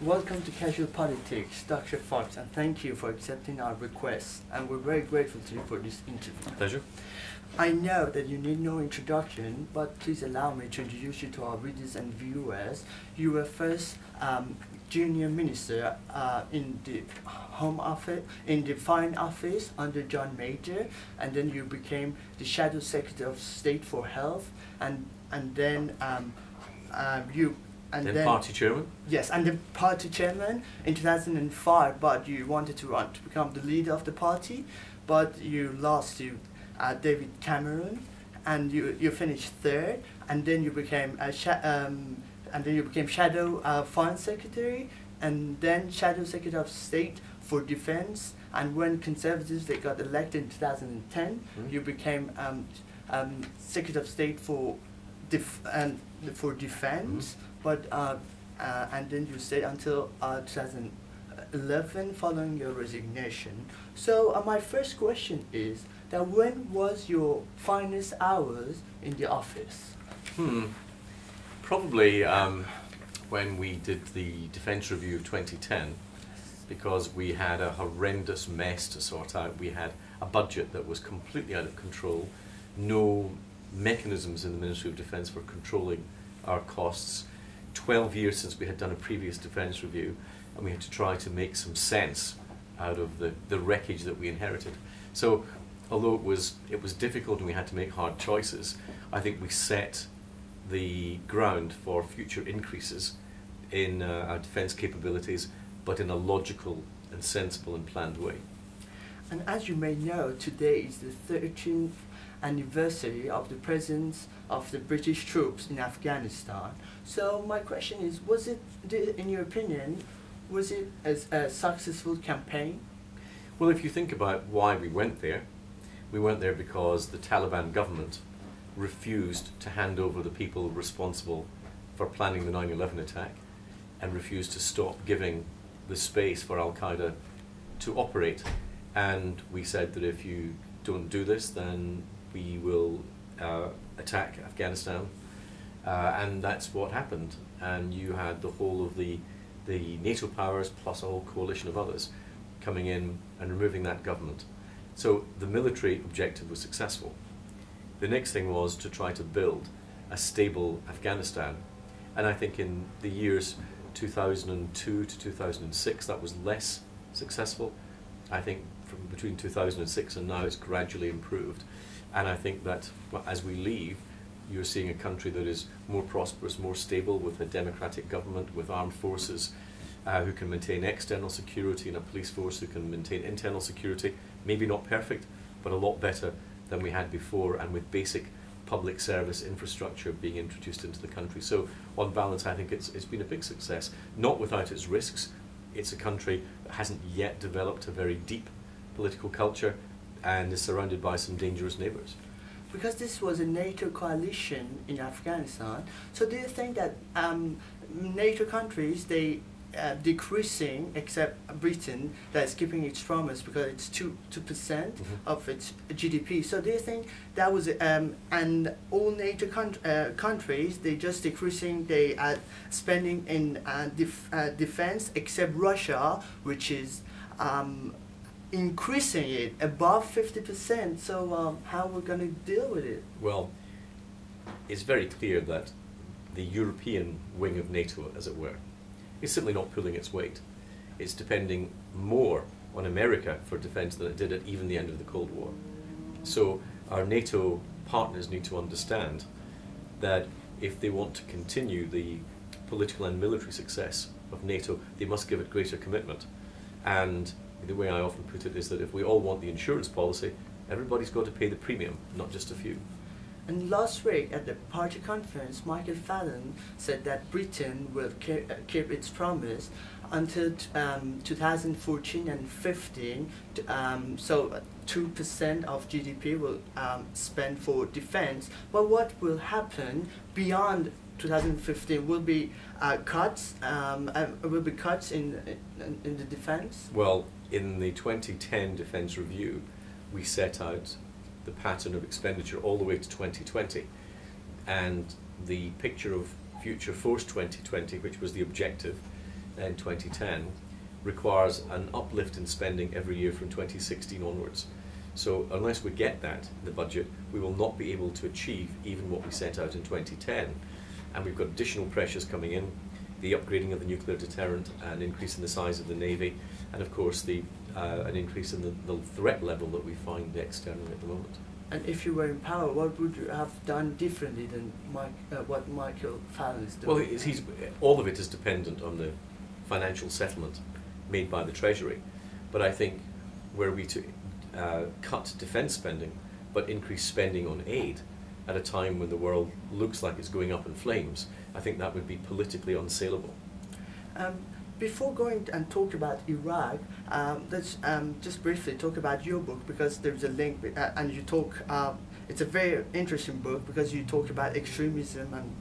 Welcome to Casual Politics, Dr. Fox, and thank you for accepting our request. And we're very grateful to you for this interview. Pleasure. I know that you need no introduction, but please allow me to introduce you to our readers and viewers. You were first junior minister in the Home Office, in the Foreign Office under John Major, and then you became the Shadow Secretary of State for Health, and then party chairman? Yes, and the party chairman in 2005, but you wanted to run to become the leader of the party, but you lost to David Cameron, and you finished third, and then you became Shadow Foreign Secretary, and then Shadow Secretary of State for Defense, and when Conservatives they got elected in 2010, you became Secretary of State for Defense, but and then you stayed until 2011 following your resignation. So my first question is that when was your finest hours in the office? Probably when we did the Defence Review of 2010, because we had a horrendous mess to sort out. We had a budget that was completely out of control, no mechanisms in the Ministry of Defence for controlling our costs. 12 years since we had done a previous Defence Review, and we had to try to make some sense out of the wreckage that we inherited. So although it was difficult and we had to make hard choices, I think we set the ground for future increases in our defence capabilities, but in a logical and sensible and planned way. And as you may know, today is the 13th anniversary of the presence of the British troops in Afghanistan. So my question is, was it, in your opinion, was it a successful campaign? Well, if you think about why we went there because the Taliban government refused to hand over the people responsible for planning the 9/11 attack, and refused to stop giving the space for Al-Qaeda to operate. And we said that if you don't do this, then we will attack Afghanistan, and that's what happened. And you had the whole of the NATO powers plus a whole coalition of others coming in and removing that government. So the military objective was successful. The next thing was to try to build a stable Afghanistan, and I think in the years 2002 to 2006 that was less successful. I think from between 2006 and now it's gradually improved. And I think that as we leave, you're seeing a country that is more prosperous, more stable, with a democratic government, with armed forces who can maintain external security, and a police force who can maintain internal security. Maybe not perfect, but a lot better than we had before, and with basic public service infrastructure being introduced into the country. So on balance, I think it's been a big success, not without its risks. It's a country that hasn't yet developed a very deep political culture, and is surrounded by some dangerous neighbours. Because this was a NATO coalition in Afghanistan, so do you think that NATO countries, they decreasing, except Britain, that is keeping its promise because it's 2% of its GDP. So do you think that was, and all NATO countries, they just decreasing, they are spending in defense, except Russia, which is increasing it above 50%. So how we're going to deal with it? Well, it's very clear that the European wing of NATO, as it were, is simply not pulling its weight. It's depending more on America for defence than it did at even the end of the Cold War. So our NATO partners need to understand that if they want to continue the political and military success of NATO, they must give it greater commitment. And the way I often put it is that if we all want the insurance policy, everybody's got to pay the premium, not just a few. And last week at the party conference, Michael Fallon said that Britain will keep its promise until 2014 and 15. So 2% of GDP will spend for defense. But what will happen beyond 2015? Will be cuts. Will be cuts in the defense. Well, in the 2010 Defence Review, we set out the pattern of expenditure all the way to 2020, and the picture of Future Force 2020, which was the objective, in 2010 requires an uplift in spending every year from 2016 onwards. So unless we get that in the budget, we will not be able to achieve even what we set out in 2010. And we've got additional pressures coming in, the upgrading of the nuclear deterrent, an increase in the size of the Navy, and of course an increase in the threat level that we find externally at the moment. And if you were in power, what would you have done differently than what Michael Fallon is doing? Well, all of it is dependent on the financial settlement made by the Treasury. But I think were we to cut defence spending but increase spending on aid at a time when the world looks like it's going up in flames, I think that would be politically unsaleable. Before going and talk about Iraq, let's just briefly talk about your book, because there's a link, and you talk, it's a very interesting book because you talk about extremism and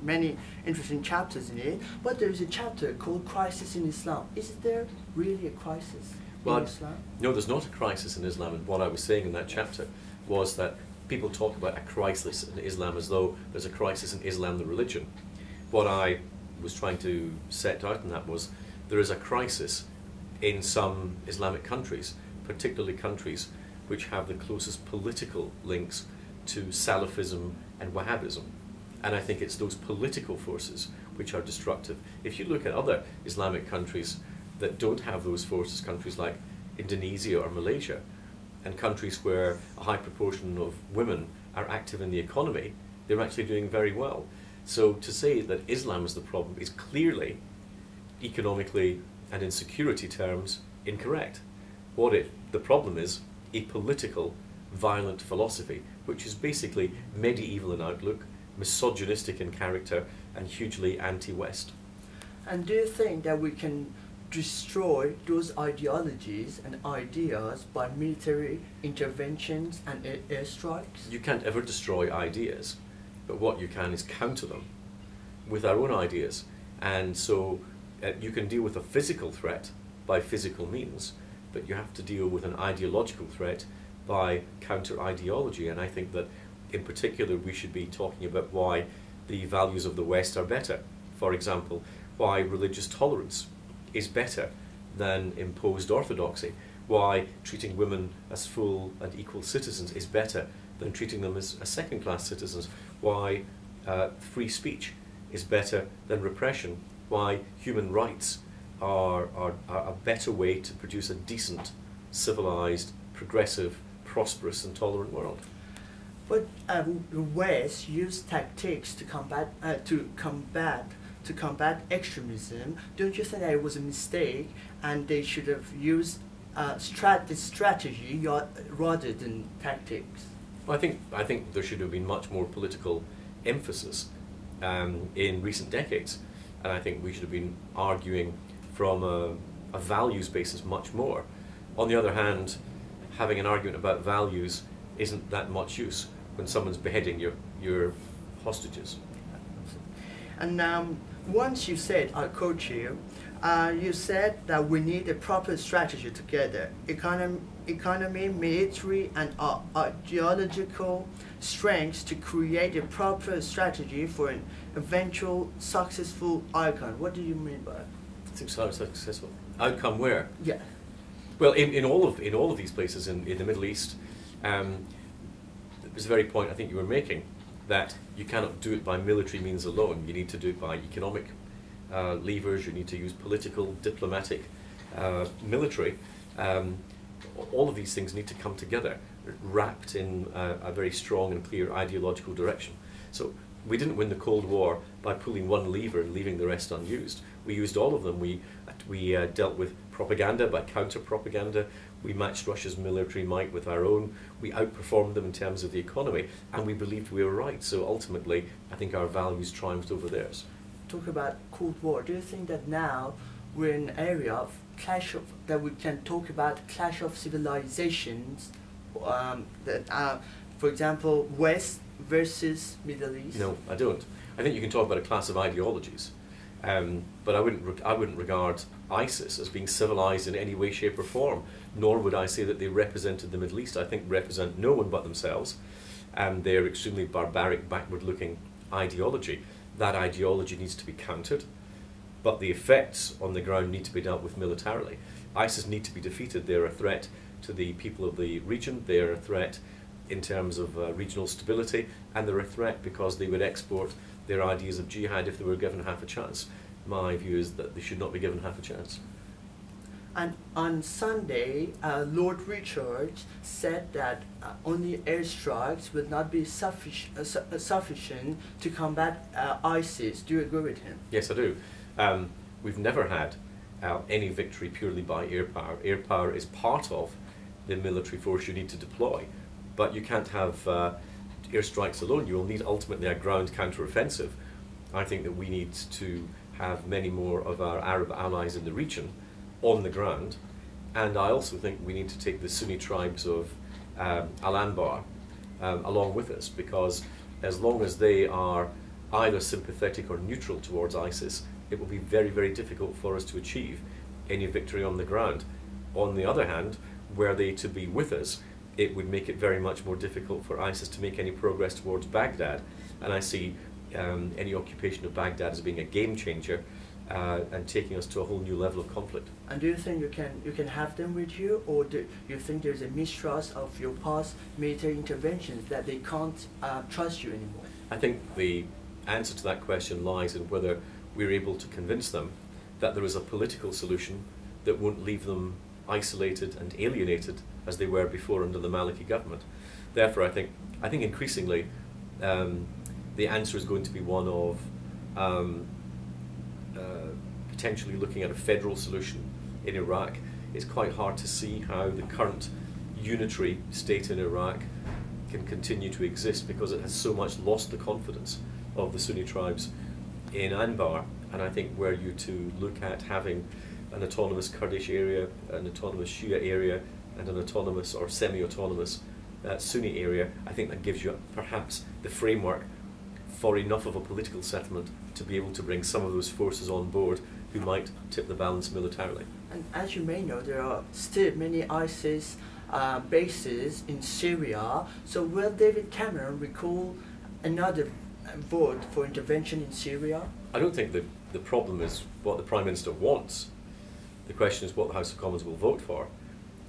many interesting chapters in it, but there's a chapter called Crisis in Islam. Is there really a crisis in Islam? No, there's not a crisis in Islam, and what I was saying in that chapter was that people talk about a crisis in Islam as though there's a crisis in Islam, the religion. What I was trying to set out in that was there is a crisis in some Islamic countries, particularly countries which have the closest political links to Salafism and Wahhabism. And I think it's those political forces which are destructive. If you look at other Islamic countries that don't have those forces, countries like Indonesia or Malaysia, and countries where a high proportion of women are active in the economy, they're actually doing very well. So to say that Islam is the problem is clearly, economically and in security terms, incorrect. The problem is a political, violent philosophy, which is basically medieval in outlook, misogynistic in character, and hugely anti-West. And do you think that we can destroy those ideologies and ideas by military interventions and airstrikes? You can't ever destroy ideas, but what you can is counter them with our own ideas. And so you can deal with a physical threat by physical means, but you have to deal with an ideological threat by counter-ideology. And I think that in particular we should be talking about why the values of the West are better. For example, why religious tolerance is better than imposed orthodoxy, why treating women as full and equal citizens is better than treating them as second-class citizens, why free speech is better than repression, why human rights are a better way to produce a decent, civilized, progressive, prosperous and tolerant world. But the West used tactics to combat extremism. Don't you think that it was a mistake and they should have used strategy rather than tactics? Well, I think there should have been much more political emphasis in recent decades, and I think we should have been arguing from a values basis much more. On the other hand, having an argument about values isn't that much use when someone's beheading your hostages. And once you said, I quote you, you said that we need a proper strategy together, economy, military and ideological strengths to create a proper strategy for an eventual successful outcome. What do you mean by that? Successful outcome where? Yeah. Well, in all of these places in the Middle East, there's a very point I think you were making, that you cannot do it by military means alone. You need to do it by economic levers. You need to use political, diplomatic, military. All of these things need to come together, wrapped in a very strong and clear ideological direction. So we didn't win the Cold War by pulling one lever and leaving the rest unused. We used all of them. We dealt with propaganda by counter-propaganda. We matched Russia's military might with our own. We outperformed them in terms of the economy, and we believed we were right. So ultimately, I think our values triumphed over theirs. Talk about Cold War. Do you think that now we're in an area of that we can talk about clash of civilizations? For example, West versus Middle East? No, I don't. I think you can talk about a class of ideologies, but I wouldn't regard ISIS as being civilized in any way, shape or form, nor would I say that they represented the Middle East. I think represent no one but themselves, and they're extremely barbaric, backward-looking ideology. That ideology needs to be countered but the effects on the ground need to be dealt with militarily. ISIS need to be defeated. They're a threat to the people of the region, they're a threat in terms of regional stability, and they're a threat because they would export their ideas of jihad if they were given half a chance. My view is that they should not be given half a chance. And on Sunday, Lord Richards said that only airstrikes would not be sufficient to combat ISIS. Do you agree with him? Yes, I do. We've never had any victory purely by air power. Air power is part of the military force you need to deploy, but you can't have airstrikes alone. You will need ultimately a ground counter-offensive. I think that we need to have many more of our Arab allies in the region on the ground, and I also think we need to take the Sunni tribes of Al-Anbar along with us, because as long as they are either sympathetic or neutral towards ISIS, it will be very, very difficult for us to achieve any victory on the ground. On the other hand, were they to be with us, it would make it very much more difficult for ISIS to make any progress towards Baghdad, and I see any occupation of Baghdad as being a game changer and taking us to a whole new level of conflict. And do you think you can have them with you, or do you think there's a mistrust of your past military interventions that they can't trust you anymore? I think the answer to that question lies in whether we're able to convince them that there is a political solution that won't leave them isolated and alienated as they were before under the Maliki government. Therefore, I think increasingly the answer is going to be one of potentially looking at a federal solution in Iraq. It's quite hard to see how the current unitary state in Iraq can continue to exist, because it has so much lost the confidence of the Sunni tribes in Anbar. And I think were you to look at having an autonomous Kurdish area, an autonomous Shia area, and an autonomous or semi-autonomous Sunni area, I think that gives you perhaps the framework for enough of a political settlement to be able to bring some of those forces on board who might tip the balance militarily. And as you may know, there are still many ISIS bases in Syria. So will David Cameron recall another vote for intervention in Syria? I don't think that the problem is what the Prime Minister wants. The question is what the House of Commons will vote for.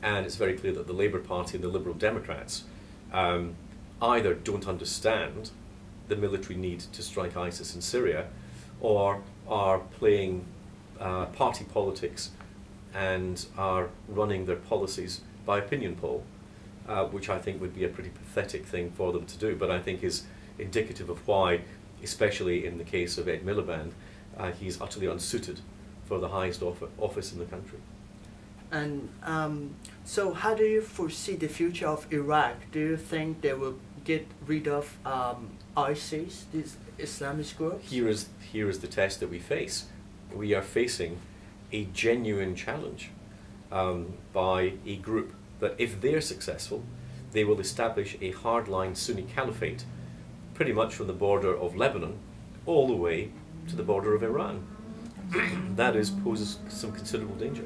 And it's very clear that the Labour Party and the Liberal Democrats either don't understand the military need to strike ISIS in Syria, or are playing party politics and are running their policies by opinion poll, which I think would be a pretty pathetic thing for them to do, but I think is indicative of why, especially in the case of Ed Miliband, he's utterly unsuited for the highest office in the country. And so how do you foresee the future of Iraq? Do you think they will get rid of ISIS, these Islamist groups? Here is the test that we face. We are facing a genuine challenge by a group that, if they're successful, they will establish a hardline Sunni caliphate pretty much from the border of Lebanon all the way to the border of Iran. That poses some considerable danger.